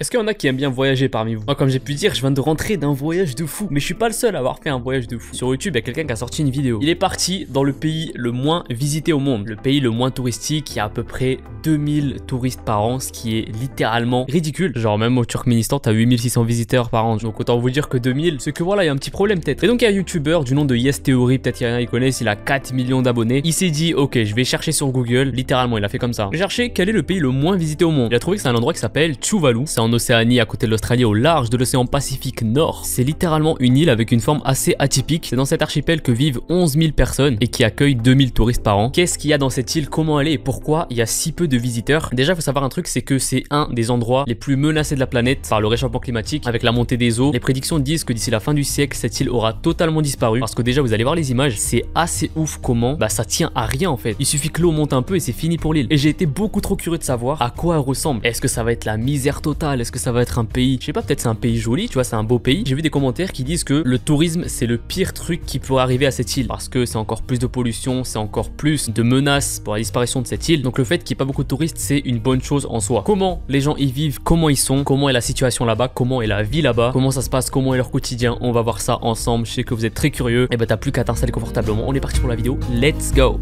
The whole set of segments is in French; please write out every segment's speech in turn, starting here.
Est-ce qu'il y en a qui aiment bien voyager parmi vous? Moi, comme j'ai pu dire, je viens de rentrer d'un voyage de fou. Mais je suis pas le seul à avoir fait un voyage de fou. Sur YouTube, il y a quelqu'un qui a sorti une vidéo. Il est parti dans le pays le moins visité au monde. Le pays le moins touristique. Il y a à peu près 2000 touristes par an, ce qui est littéralement ridicule. Genre même au Turkménistan, t'as 8600 visiteurs par an. Donc autant vous dire que 2000, c'est que voilà, il y a un petit problème peut-être. Et donc il y a un YouTuber du nom de Yes Theory, peut-être qu'il y en a qui connaissent, il a 4 millions d'abonnés. Il s'est dit, ok, je vais chercher sur Google. Littéralement, il a fait comme ça. J'ai cherché quel est le pays le moins visité au monde. Il a trouvé que c'est un endroit qui s'appelle Tuvalu. C'est en Océanie, à côté de l'Australie, au large de l'océan Pacifique Nord. C'est littéralement une île avec une forme assez atypique. C'est dans cet archipel que vivent 11 000 personnes et qui accueille 2000 touristes par an. Qu'est-ce qu'il y a dans cette île? Comment elle est et pourquoi il y a si peu de visiteurs? Déjà, il faut savoir un truc, c'est que c'est un des endroits les plus menacés de la planète par le réchauffement climatique. Avec la montée des eaux, les prédictions disent que d'ici la fin du siècle, cette île aura totalement disparu. Parce que déjà, vous allez voir les images, c'est assez ouf comment ça tient à rien en fait. Il suffit que l'eau monte un peu et c'est fini pour l'île. Et j'ai été beaucoup trop curieux de savoir à quoi elle ressemble. Est-ce que ça va être la misère totale? Est-ce que ça va être un pays, je sais pas, peut-être c'est un pays joli, tu vois, c'est un beau pays. J'ai vu des commentaires qui disent que le tourisme c'est le pire truc qui pourrait arriver à cette île parce que c'est encore plus de pollution, c'est encore plus de menaces pour la disparition de cette île. Donc le fait qu'il n'y ait pas beaucoup de touristes, c'est une bonne chose en soi. Comment les gens y vivent, comment ils sont, comment est la situation là-bas, comment est la vie là-bas, comment ça se passe, comment est leur quotidien, on va voir ça ensemble. Je sais que vous êtes très curieux. Et t'as plus qu'à t'installer confortablement. On est parti pour la vidéo. Let's go.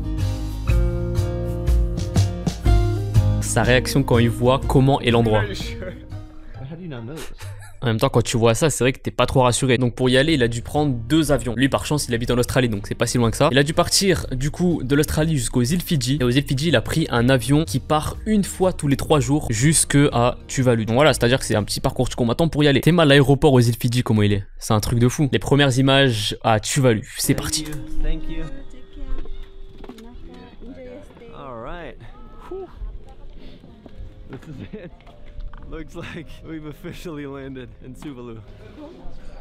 Sa réaction quand il voit comment est l'endroit. En même temps, quand tu vois ça, c'est vrai que t'es pas trop rassuré. Donc pour y aller, il a dû prendre 2 avions. Lui, par chance, il habite en Australie, donc c'est pas si loin que ça. Il a dû partir du coup de l'Australie jusqu'aux îles Fidji. Et aux îles Fidji, il a pris un avion qui part une fois tous les 3 jours jusqu'à Tuvalu. Donc voilà, c'est-à-dire que c'est un petit parcours du combattant pour y aller. T'es mal l'aéroport aux îles Fidji, comment il est? C'est un truc de fou. Les premières images à Tuvalu, c'est parti. Thank you. All right. This is it. Looks like we've officially landed in Tuvalu.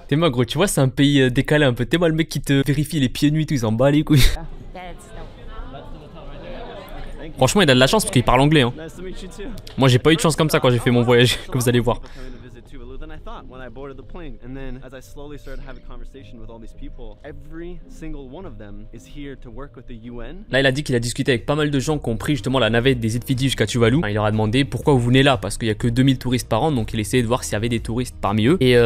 T'es mal gros, tu vois, c'est un pays décalé un peu. T'es mal le mec qui te vérifie les pieds nus et tout, ils s'en bat les couilles. Franchement, il a de la chance parce qu'il parle anglais. Hein. Moi, j'ai pas eu de chance comme ça quand j'ai fait mon voyage, que vous allez voir. Là, il a dit qu'il a discuté avec pas mal de gens qui ont pris justement la navette des îles Fidji jusqu'à Tuvalu. Il leur a demandé pourquoi vous venez là, parce qu'il y a que 2000 touristes par an, donc il essayait de voir s'il y avait des touristes parmi eux. Et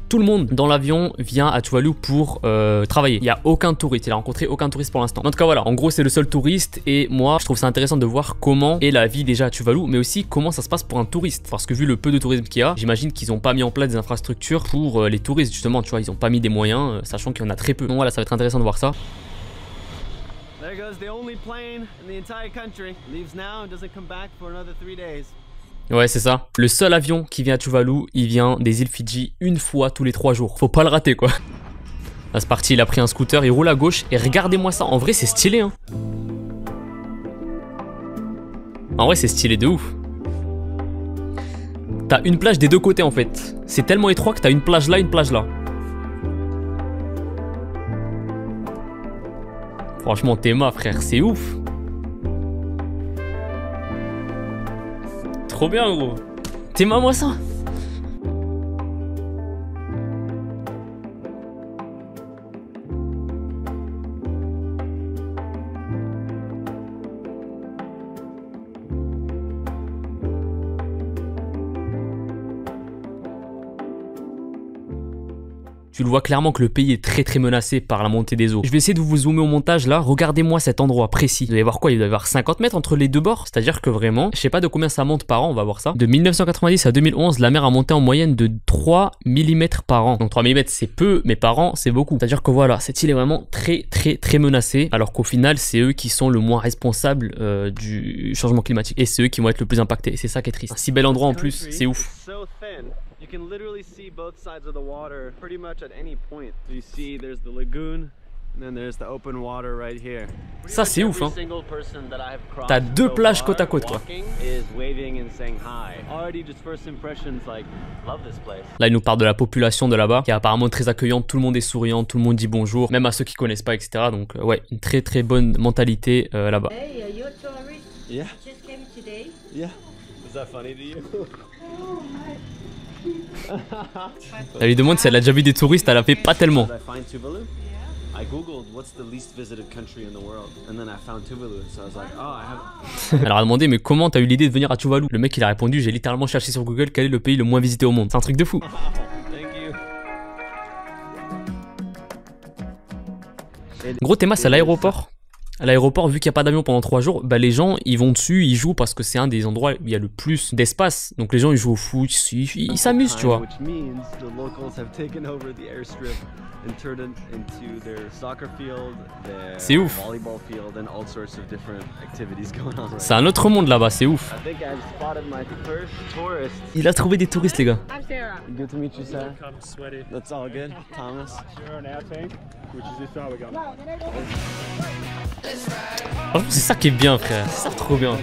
tout le monde dans l'avion vient à Tuvalu pour travailler. Il n'y a aucun touriste, il a rencontré aucun touriste pour l'instant. En tout cas, voilà, en gros, c'est le seul touriste et moi, je trouve ça intéressant de voir comment est la vie déjà à Tuvalu, mais aussi comment ça se passe pour un touriste. Parce que vu le peu de tourisme qu'il y a, j'imagine qu'ils n'ont pas mis en place des infrastructures pour les touristes, justement, tu vois, ils n'ont pas mis des moyens, sachant qu'il y en a très peu. Donc voilà, ça va être intéressant de voir ça. There goes the only plane in the entire country. Leaves now and doesn't come back for another 3 days. Ouais, c'est ça. Le seul avion qui vient à Tuvalu, il vient des îles Fidji une fois tous les 3 jours. Faut pas le rater, quoi. Là, c'est parti, il a pris un scooter, il roule à gauche. Et regardez-moi ça, en vrai, c'est stylé, hein. En vrai, c'est stylé de ouf. T'as une plage des deux côtés, en fait. C'est tellement étroit que t'as une plage là, une plage là. Franchement, Théma, frère, c'est ouf. Trop bien, gros. Théma, moi ça. Tu le vois clairement que le pays est très menacé par la montée des eaux. Je vais essayer de vous zoomer au montage là. Regardez-moi cet endroit précis. Vous allez voir quoi? Il doit y avoir 50 mètres entre les deux bords. C'est-à-dire que vraiment, je sais pas de combien ça monte par an, on va voir ça. De 1990 à 2011, la mer a monté en moyenne de 3 mm par an. Donc 3 mm c'est peu, mais par an c'est beaucoup. C'est-à-dire que voilà, cette île est vraiment très menacée. Alors qu'au final, c'est eux qui sont le moins responsables du changement climatique. Et c'est eux qui vont être le plus impactés. Et c'est ça qui est triste. Un si bel endroit en plus, c'est ouf. You can literally see both sides of the water pretty much at any point. So you see there's the lagoon and then there's the open water right here. Ça c'est ouf hein. T'as 2 plages côte à côte quoi. Là il nous parle de la population de là-bas qui est apparemment très accueillante, tout le monde est souriant, tout le monde dit bonjour, même à ceux qui connaissent pas etc. Donc ouais, une très bonne mentalité là-bas. Hey, are you a tourist? Yeah. Just came today? Yeah. Is that funny to you? Elle lui demande si elle a déjà vu des touristes, elle a fait pas tellement. I googled what's the least visited country in the world, and then I found Tuvalu. So I was like, oh, I have. Elle a demandé mais comment t'as eu l'idée de venir à Tuvalu? Le mec il a répondu j'ai littéralement cherché sur Google quel est le pays le moins visité au monde. C'est un truc de fou. Thank you. Gros Théma c'est à l'aéroport. À l'aéroport, vu qu'il n'y a pas d'avion pendant 3 jours, bah les gens ils vont dessus, ils jouent parce que c'est un des endroits où il y a le plus d'espace. Donc les gens ils jouent au foot, ils s'amusent, tu vois. Which means the locals have taken over the airstrip and turned it into their soccer field, C'est their ouf. volleyball field, and all sorts of different activities going on. C'est un autre monde là-bas, c'est ouf. I think I've spotted my first tourist. Il a trouvé des touristes les gars. I'm Sarah. Good to meet you, sir. Come sweaty. That's all good, Thomas. You're an air tank, which is this how we go. Franchement, c'est ça qui est bien frère, c'est ça trop bien.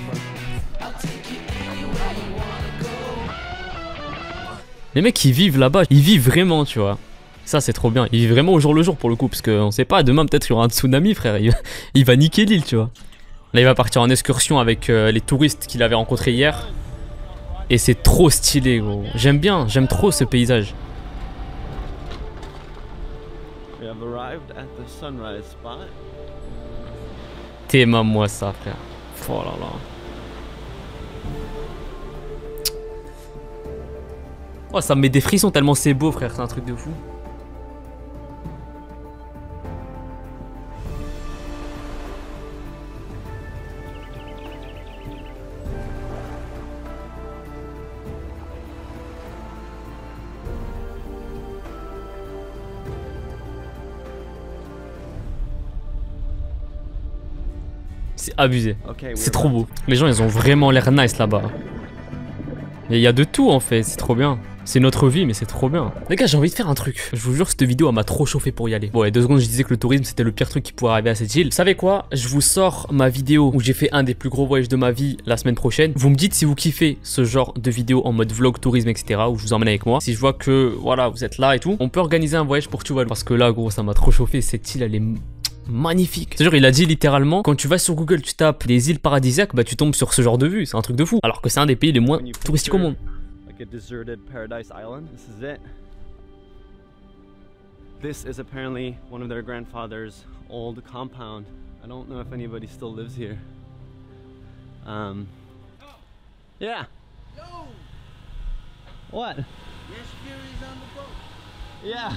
Les mecs ils vivent là-bas, ils vivent vraiment tu vois. Ça c'est trop bien, ils vivent vraiment au jour le jour pour le coup. Parce qu'on sait pas, demain peut-être il y aura un tsunami frère, il va niquer l'île tu vois. Là il va partir en excursion avec les touristes qu'il avait rencontrés hier. Et c'est trop stylé gros, j'aime bien, j'aime trop ce paysage. We have arrived at the sunrise spot. Théma moi ça frère. Oh là là. Oh ça me met des frissons tellement c'est beau frère, c'est un truc de fou. C'est abusé, Okay, c'est trop beau. Les gens ils ont vraiment l'air nice là-bas. Et il y a de tout en fait, c'est trop bien. C'est notre vie mais c'est trop bien. Les gars j'ai envie de faire un truc. Je vous jure cette vidéo elle m'a trop chauffé pour y aller. Bon il y a 2 secondes je disais que le tourisme c'était le pire truc qui pouvait arriver à cette île. Vous savez quoi? Je vous sors ma vidéo où j'ai fait un des plus gros voyages de ma vie la semaine prochaine. Vous me dites si vous kiffez ce genre de vidéo en mode vlog, tourisme etc. où je vous emmène avec moi. Si je vois que voilà vous êtes là et tout, on peut organiser un voyage pour Tuvalu. Parce que là gros ça m'a trop chauffé, cette île elle est magnifique. C'est genre il a dit littéralement quand tu vas sur Google tu tapes des îles paradisiaques bah tu tombes sur ce genre de vue, c'est un truc de fou. Alors que c'est un des pays les moins touristiques au monde. Like a deserted paradise island. This is it. This is apparently one of their grandfather's old compound. I don't know if anybody still lives here. Yeah. What? Yeah.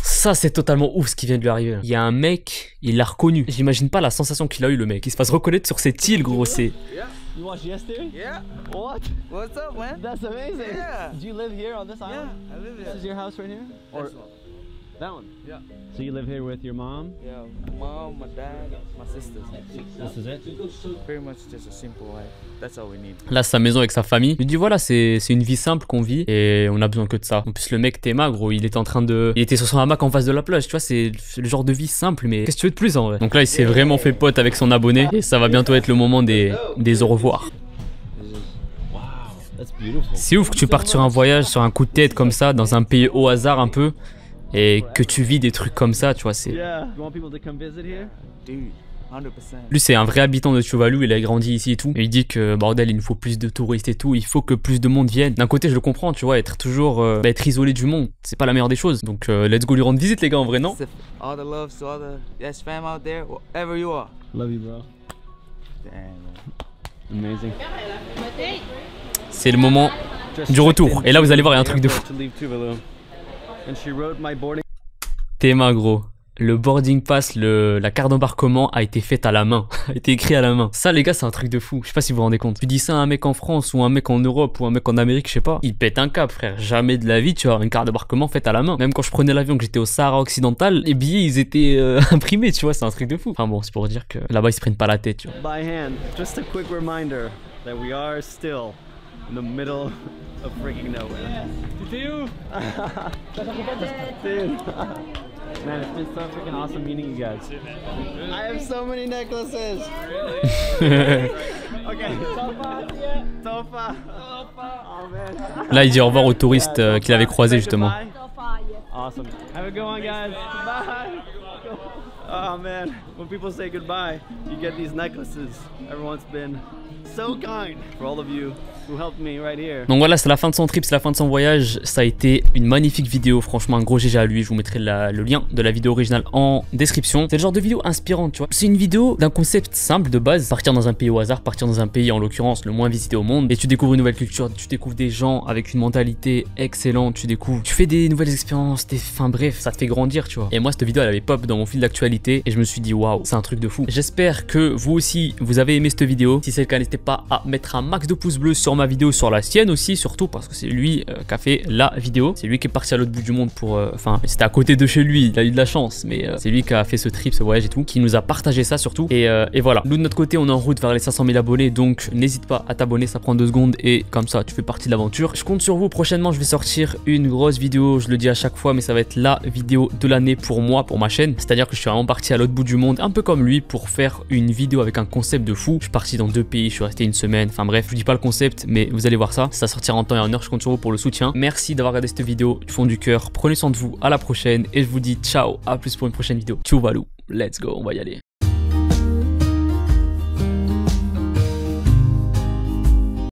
Ça c'est totalement ouf ce qui vient de lui arriver. Il y a un mec, il l'a reconnu. J'imagine pas la sensation qu'il a eu le mec. Il se fasse reconnaître sur cette île gros, c'est... You watched yesterday? Yeah. What? What's up, man? That's amazing. Yeah. Did you live here on this island? Yeah, I live This here. is your house right here? Or This one. that one? Yeah. So you live here with your mom? Yeah, my mom, my dad, my sisters. This is it? Pretty much just a simple life. That's all we need. Là sa maison avec sa famille. Il lui dit voilà c'est une vie simple qu'on vit et on a besoin que de ça. En plus le mec Théma gros il était en train de... Il était sur son hamac en face de la plage tu vois, c'est le genre de vie simple mais qu'est-ce que tu veux de plus en vrai. Donc là il s'est vraiment fait pote avec son abonné et ça va bientôt être le moment des au revoir. C'est ouf que tu partes sur un voyage, sur un coup de tête comme ça, dans un pays au hasard un peu, et que tu vis des trucs comme ça, tu vois, c'est... Yeah. You want people to come visit here? Dude, 100%. Lui c'est un vrai habitant de Tuvalu, il a grandi ici et tout, et il dit que bordel il nous faut plus de touristes et tout, il faut que plus de monde vienne. D'un côté je le comprends, tu vois, être toujours, être isolé du monde, c'est pas la meilleure des choses, donc let's go lui rendre visite les gars en vrai non? All the love to all the yes fam out there, wherever you are. Love you, bro. Damn. Amazing. C'est le moment du retour, et là vous allez voir il y a un truc de fou. Théma gros. Le boarding pass, la carte d'embarquement a été faite à la main, a été écrit à la main. Ça les gars c'est un truc de fou, je sais pas si vous vous rendez compte. Tu dis ça à un mec en France ou un mec en Europe ou un mec en Amérique, je sais pas, il pète un cap frère. Jamais de la vie tu vas avoir une carte d'embarquement faite à la main. Même quand je prenais l'avion que j'étais au Sahara occidental, les billets ils étaient imprimés tu vois, c'est un truc de fou. Enfin bon c'est pour dire que là-bas ils se prennent pas la tête tu vois. By hand, just a quick reminder that we are still in the middle of freaking nowhere. Dude. Man, it's been so freaking awesome meeting you guys. I have so many necklaces. Okay. Tofa. Oh man. Là il dit au revoir aux touristes qu'il avait croisés justement. Awesome. Have a good one, guys. Bye. Oh man, when people say goodbye, you get these necklaces. Everyone's been so kind for all of you who helped me right here. Donc voilà, c'est la fin de son trip, c'est la fin de son voyage. Ça a été une magnifique vidéo, franchement un gros GG à lui. Je vous mettrai le lien de la vidéo originale en description. C'est le genre de vidéo inspirante, tu vois. C'est une vidéo d'un concept simple de base, partir dans un pays au hasard, partir dans un pays en l'occurrence le moins visité au monde, et tu découvres une nouvelle culture, tu découvres des gens avec une mentalité excellente, tu fais des nouvelles expériences, enfin bref, ça te fait grandir, tu vois. Et moi cette vidéo elle avait pop dans mon fil d'actualité et je me suis dit waouh, c'est un truc de fou. J'espère que vous aussi vous avez aimé cette vidéo. Si c'est le cas, n'hésitez pas à mettre un max de pouces bleus sur ma vidéo, sur la sienne aussi, surtout parce que c'est lui qui a fait la vidéo. C'est lui qui est parti à l'autre bout du monde pour, enfin c'était à côté de chez lui, il a eu de la chance, mais c'est lui qui a fait ce trip, ce voyage et tout, qui nous a partagé ça surtout. Et voilà, nous de notre côté on est en route vers les 500 000 abonnés, donc n'hésite pas à t'abonner, ça prend 2 secondes et comme ça tu fais partie de l'aventure. Je compte sur vous, prochainement je vais sortir une grosse vidéo, je le dis à chaque fois, mais ça va être la vidéo de l'année pour moi, pour ma chaîne. C'est à dire que je suis vraiment parti à l'autre bout du monde, un peu comme lui, pour faire une vidéo avec un concept de fou. Je suis parti dans 2 pays, je suis resté une semaine, enfin bref, je vous dis pas le concept, mais vous allez voir ça, ça sortira en temps et en heure. Je compte sur vous pour le soutien. Merci d'avoir regardé cette vidéo du fond du cœur, prenez soin de vous, à la prochaine et je vous dis ciao, à plus pour une prochaine vidéo. Tchou valou, let's go, on va y aller.